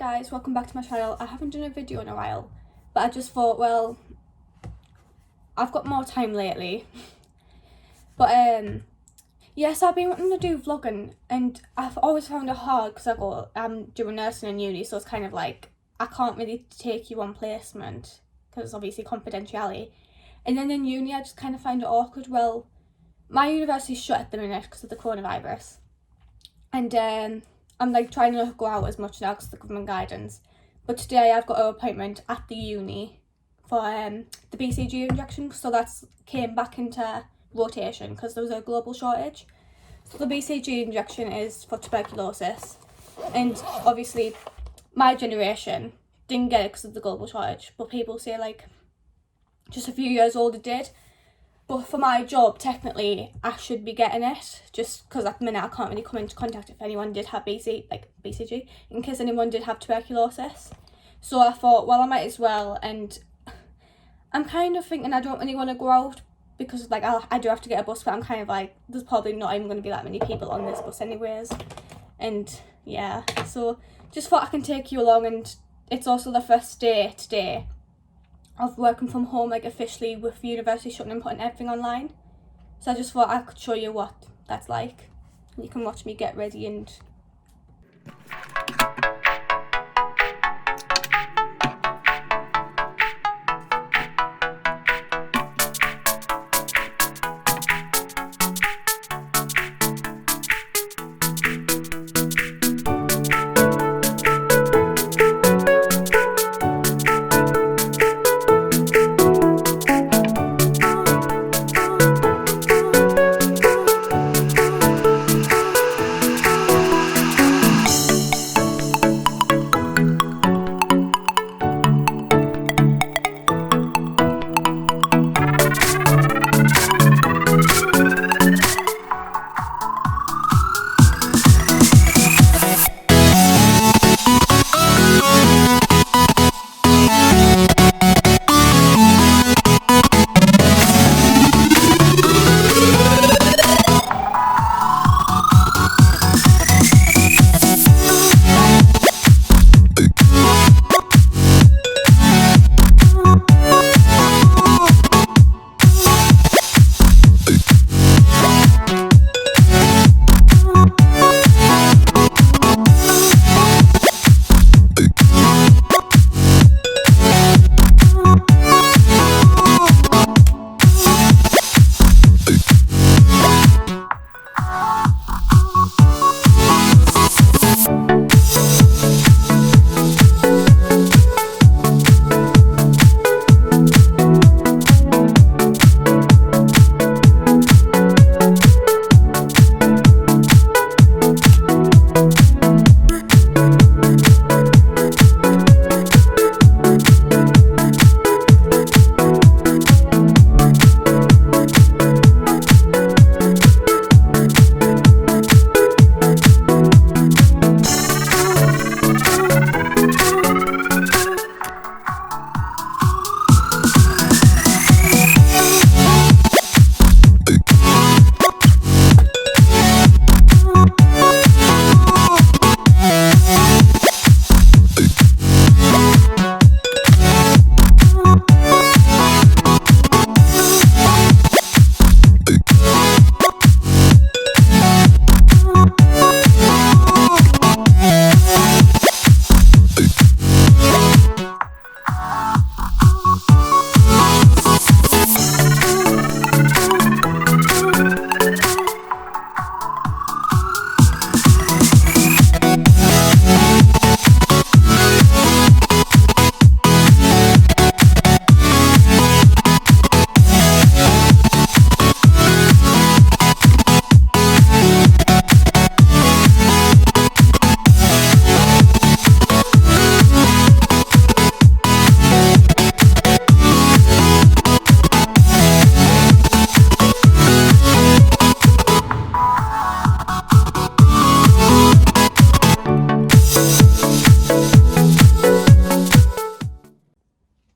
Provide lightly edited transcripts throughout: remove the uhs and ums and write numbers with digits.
guys, welcome back to my channel. I haven't done a video in a while, but I just thought, well, I've got more time lately. But yes, I've been wanting to do vlogging, and I've always found it hard because I'm doing nursing in uni, so it's kind of like I can't really take you on placement because obviously confidentiality. And then in uni, I just kind of find it awkward. Well, my university's shut at the minute because of the coronavirus, and I'm like trying to go out as much now because of the government guidance. But today I've got an appointment at the uni for the BCG injection, so that's came back into rotation because there was a global shortage. So the BCG injection is for tuberculosis, and obviously my generation didn't get it because of the global shortage, but people say like just a few years older did. But for my job, technically, I should be getting it, just because at the minute I can't really come into contact if anyone did have BCG, in case anyone did have tuberculosis. So I thought, well, I might as well, and I'm kind of thinking I don't really want to go out, because like I do have to get a bus, but I'm kind of like, there's probably not even going to be that many people on this bus anyways. And yeah, so just thought I can take you along, and it's also the first day today of working from home, like officially with university shutting and putting everything online. So I just thought I could show you what that's like. You can watch me get ready and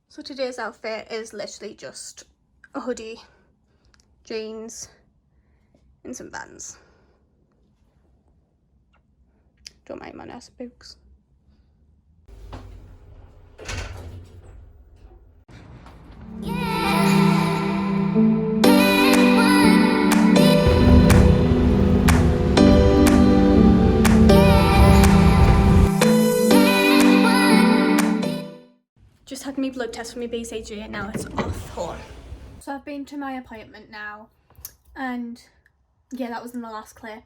so today's outfit is literally just a hoodie, jeans, and some Vans. Don't mind my nurse boots. Just had my blood test for my BCG and now it's off home. So I've been to my appointment now, and yeah, that was in the last clip.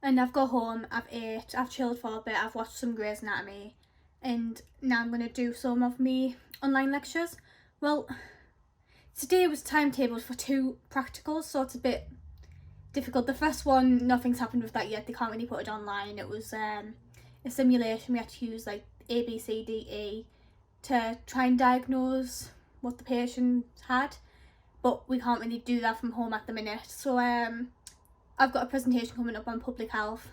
And I've got home, I've ate, I've chilled for a bit, I've watched some Grey's Anatomy, and now I'm going to do some of me online lectures. Well, today was timetabled for 2 practicals, so it's a bit difficult. The first one, nothing's happened with that yet, they can't really put it online. It was a simulation. We had to use like A, B, C, D, E to try and diagnose what the patient had, but we can't really do that from home at the minute. So I've got a presentation coming up on public health,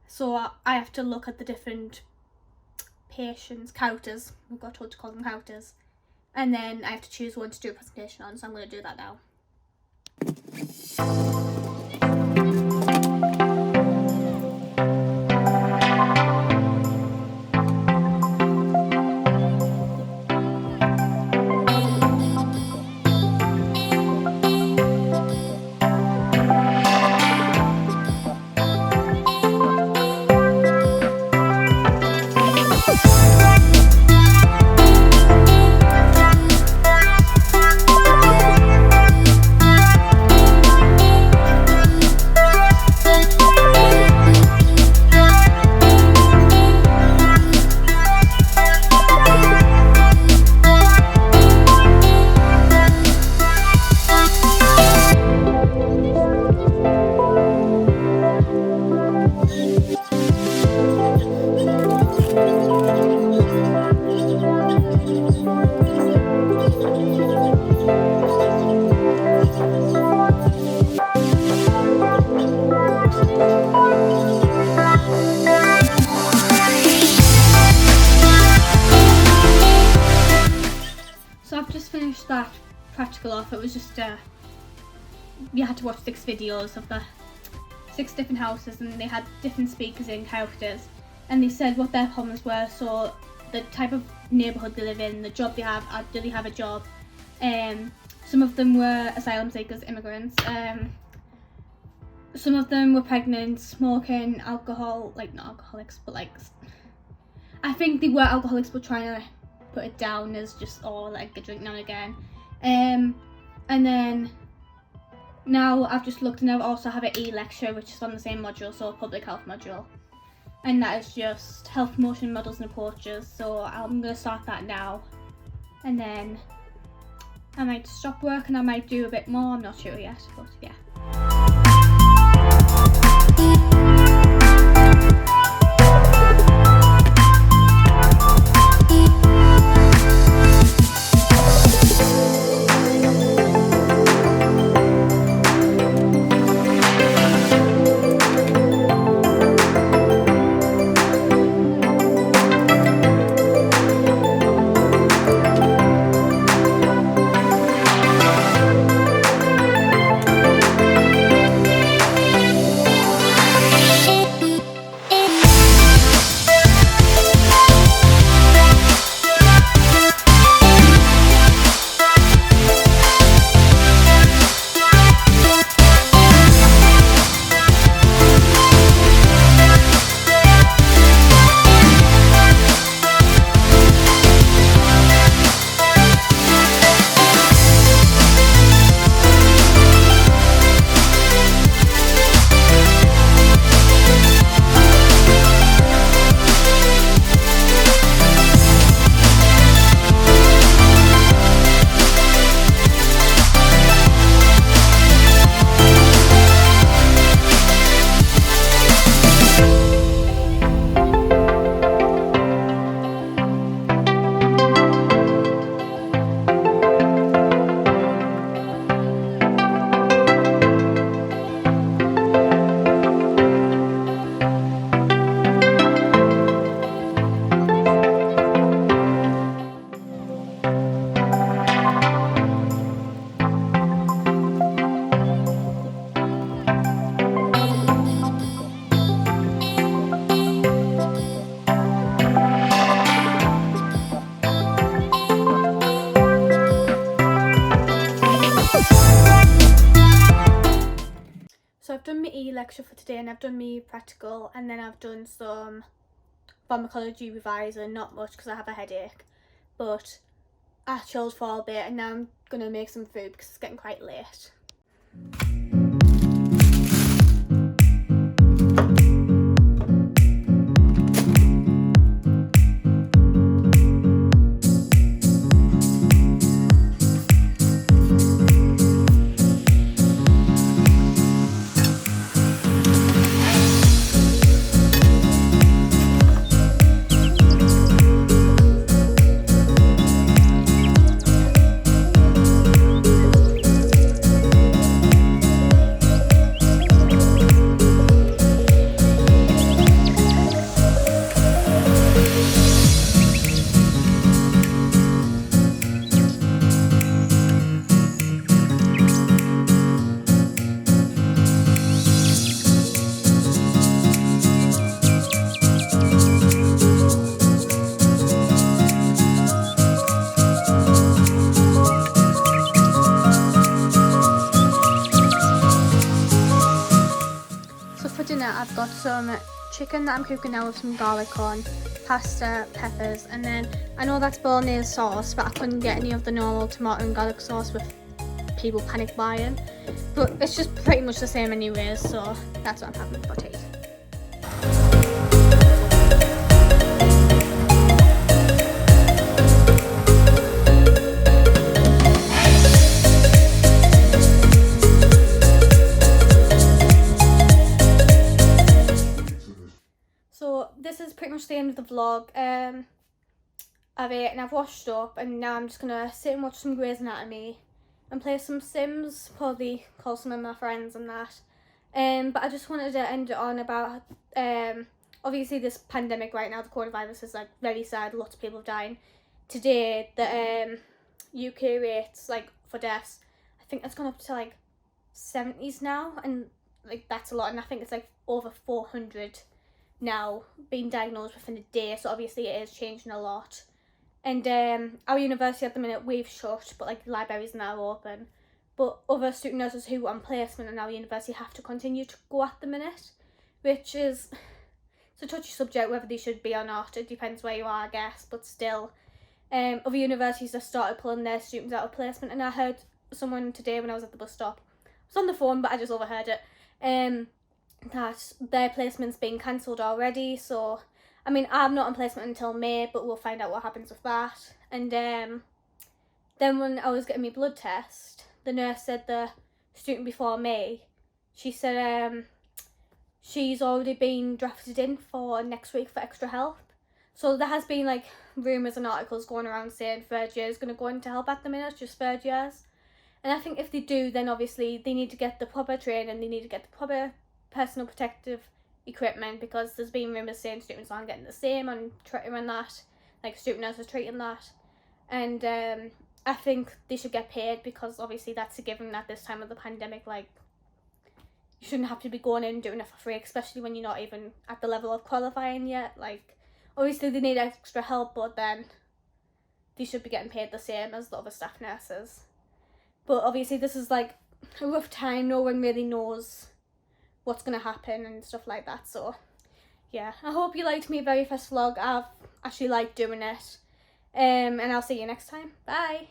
so I have to look at the different patients, couters, we've got told to call them couters, and then I have to choose one to do a presentation on, so I'm going to do that now. That practical off. It was just you had to watch 6 videos of the 6 different houses, and they had different speakers in characters, and they said what their problems were, so the type of neighbourhood they live in, the job they have, do they have a job. Some of them were asylum seekers, immigrants, some of them were pregnant, smoking, alcohol, like not alcoholics, but like I think they were alcoholics but trying to put it down as just like a drink now and again. And then now I've just looked, and I also have an e-lecture which is on the same module, so a public health module, and that is just health promotion models and approaches. So I'm going to start that now, and then I might stop work and I might do a bit more, I'm not sure yet, but yeah. done my e-lecture for today and I've done my practical, and then I've done some pharmacology revising, not much because I have a headache, but I chilled for a bit and now I'm going to make some food because it's getting quite late. I've got some chicken that I'm cooking now with some garlic on, pasta, peppers, and then I know that's bolognese sauce, but I couldn't get any of the normal tomato and garlic sauce with people panic buying. But it's just pretty much the same anyways, so that's what I'm having for tea. So this is pretty much the end of the vlog. I've ate and I've washed up, and now I'm just gonna sit and watch some Grey's Anatomy and play some Sims, probably call some of my friends and that. But I just wanted to end it on about obviously this pandemic right now, the coronavirus is like very sad, lots of people are dying. Today the UK rates like for deaths, I think it's gone up to like 70s now, and like that's a lot, and I think it's like over 400 now being diagnosed within a day, so obviously it is changing a lot. And our university at the minute, we've shut, but like libraries now open, but other student nurses who are on placement in our university have to continue to go at the minute, which is, it's a touchy subject whether they should be or not. It depends where you are, I guess, but still other universities have started pulling their students out of placement, and I heard someone today when I was at the bus stop, I was on the phone but I just overheard it, that their placement's being cancelled already. So I mean, I'm not on placement until May, but we'll find out what happens with that. And then when I was getting my blood test, the nurse said the student before me, she said she's already been drafted in for next week for extra help. So there has been like rumours and articles going around saying third year is going to go into help at the minute, just third years. And I think if they do, then obviously they need to get the proper training, they need to get the proper personal protective equipment, because there's been rumours saying students aren't getting the same on Twitter and that, like student nurses treating that. And I think they should get paid, because obviously that's a given at this time of the pandemic. Like, you shouldn't have to be going in and doing it for free, especially when you're not even at the level of qualifying yet. Like, obviously they need extra help, but then they should be getting paid the same as the other staff nurses. But obviously this is like a rough time, no one really knows what's going to happen and stuff like that. So yeah, I hope you liked my very first vlog. I've actually liked doing it, and I'll see you next time. Bye.